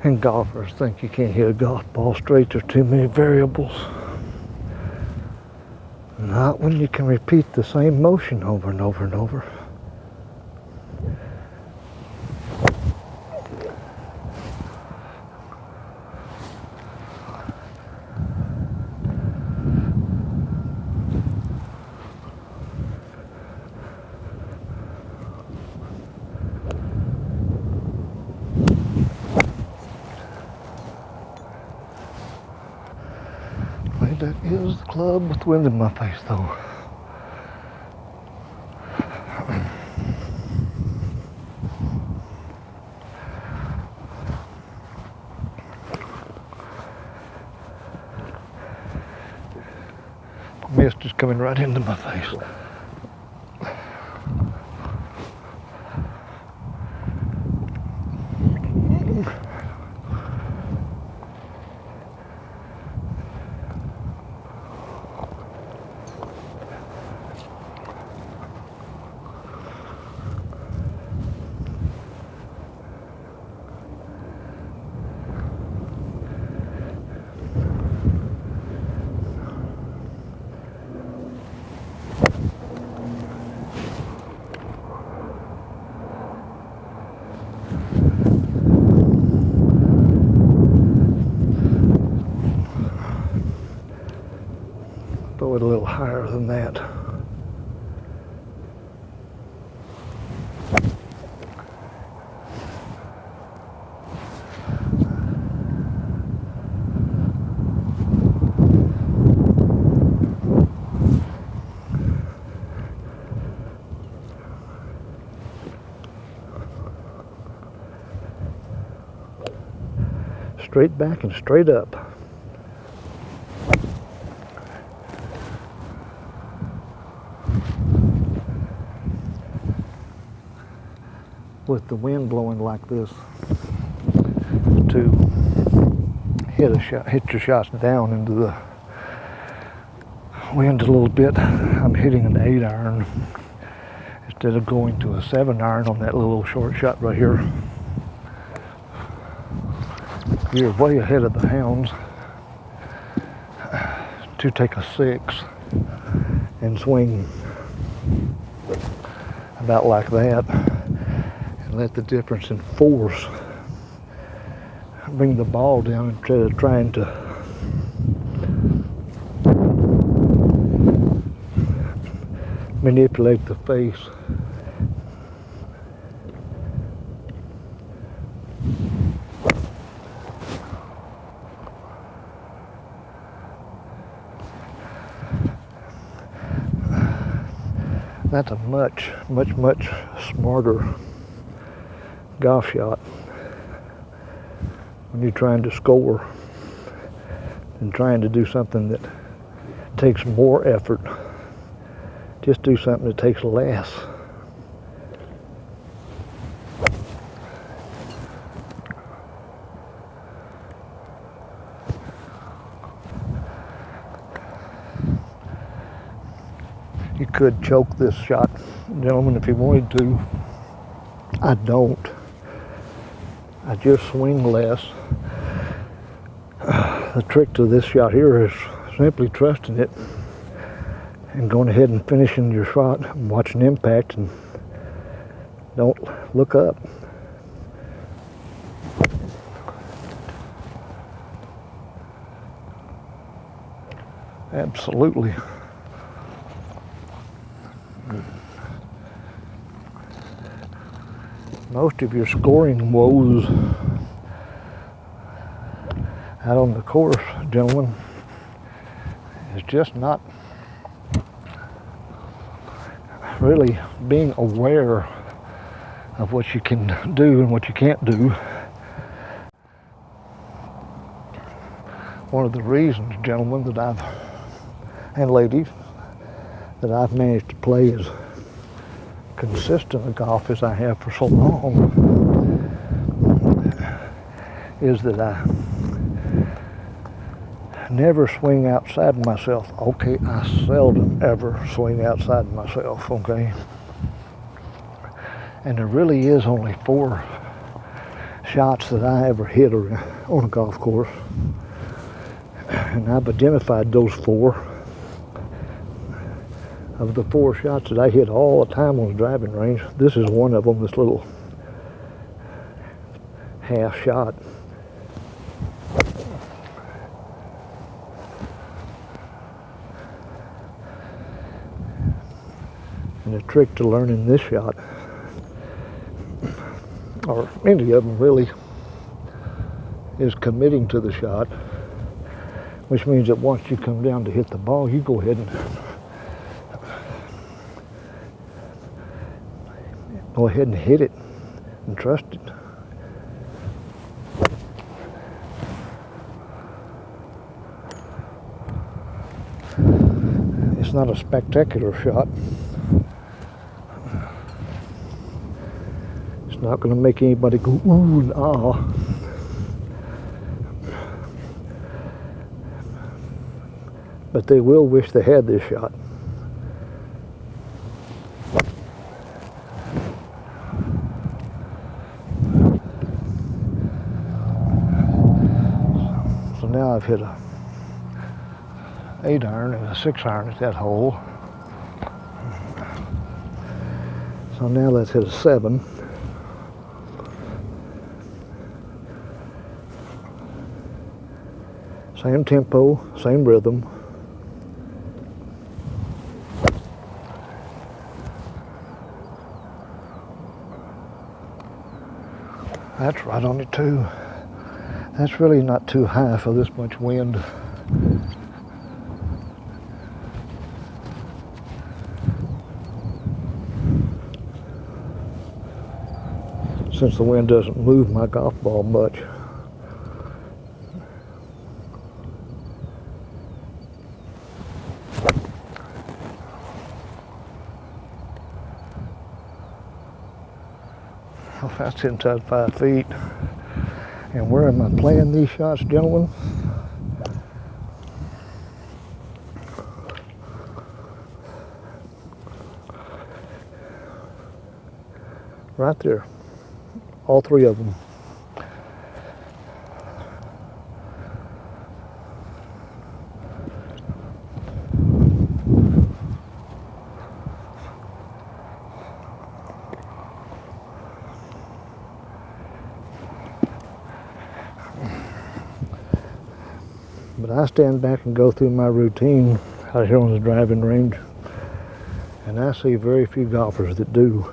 And golfers think you can't hit a golf ball straight. There's too many variables. Not when you can repeat the same motion over and over and over. That is the club with wind in my face, though. Mist is coming right into my face. Throw it a little higher than that. Straight back and straight up. With the wind blowing like this, to hit your shots down into the wind a little bit, I'm hitting an 8-iron instead of going to a 7-iron on that little short shot right here. You're way ahead of the hounds to take a 6 and swing about like that. Let the difference in force bring the ball down instead of trying to manipulate the face. That's a much smarter golf shot when you're trying to score and trying to do something that takes more effort. Just do something that takes less. You could choke this shot, gentlemen, if you wanted to. I don't. I just swing less. The trick to this shot here is simply trusting it and going ahead and finishing your shot and watching impact, and don't look up. Absolutely. Most of your scoring woes out on the course, gentlemen, is just not really being aware of what you can do and what you can't do. One of the reasons, gentlemen, and ladies, that I've managed to play as consistent a golf as I have for so long is that I never swing outside myself. Okay, I seldom ever swing outside myself, okay? And there really is only 4 shots that I ever hit on a golf course. And I've identified those 4. Of the 4 shots that I hit all the time on the driving range, this is one of them, this little half shot. And the trick to learning this shot, or any of them really, is committing to the shot, which means that once you come down to hit the ball, you go ahead and hit it and trust it. It's not a spectacular shot. It's not going to make anybody go ooh and ah. But they will wish they had this shot. So now I've hit a 8-iron and a 6-iron at that hole. So now let's hit a 7. Same tempo, same rhythm. That's right on it too. That's really not too high for this much wind. Since the wind doesn't move my golf ball much. Well, that's inside 5 feet. And where am I playing these shots, gentlemen? Right there. All 3 of them. But I stand back and go through my routine out here on the driving range, and I see very few golfers that do.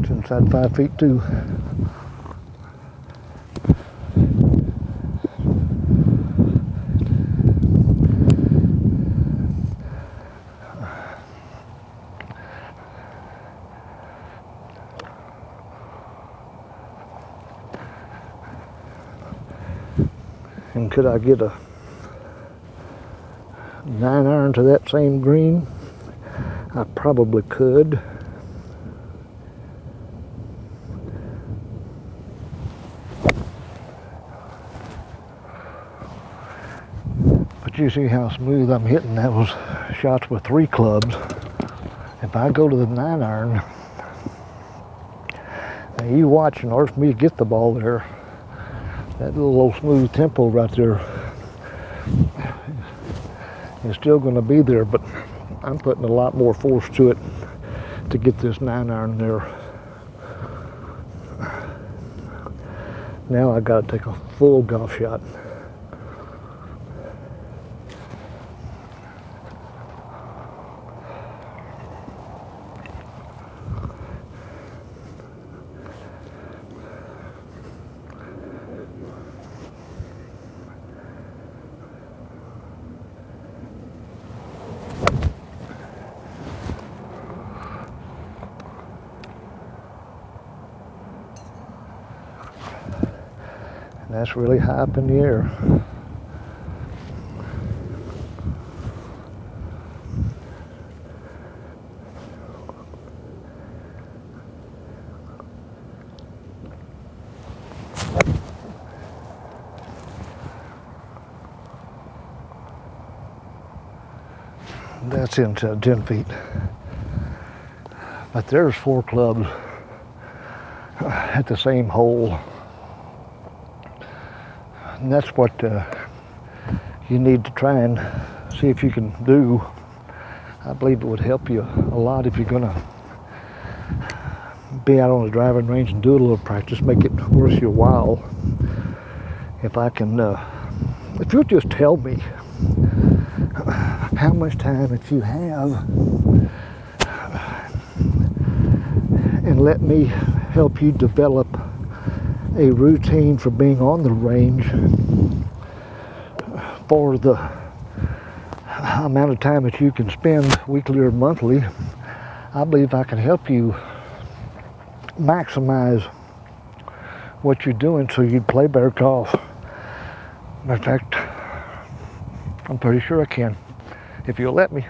It's inside 5 feet too. And could I get a 9-iron to that same green? I probably could. But you see how smooth I'm hitting those shots with 3 clubs. If I go to the 9-iron, now you watch in order for me to get the ball there, that little old smooth tempo right there is still going to be there, but I'm putting a lot more force to it to get this 9-iron there. Now I got to take a full golf shot. And that's really high up in the air. That's into 10 feet. But there's 4 clubs at the same hole. And that's what you need to try and see if you can do. I believe it would help you a lot if you're gonna be out on the driving range and do a little practice, make it worth your while. If I can, if you'll just tell me how much time that you have and let me help you develop a routine for being on the range for the amount of time that you can spend weekly or monthly, I believe I can help you maximize what you're doing so you'd play better golf. In fact, I'm pretty sure I can, if you'll let me.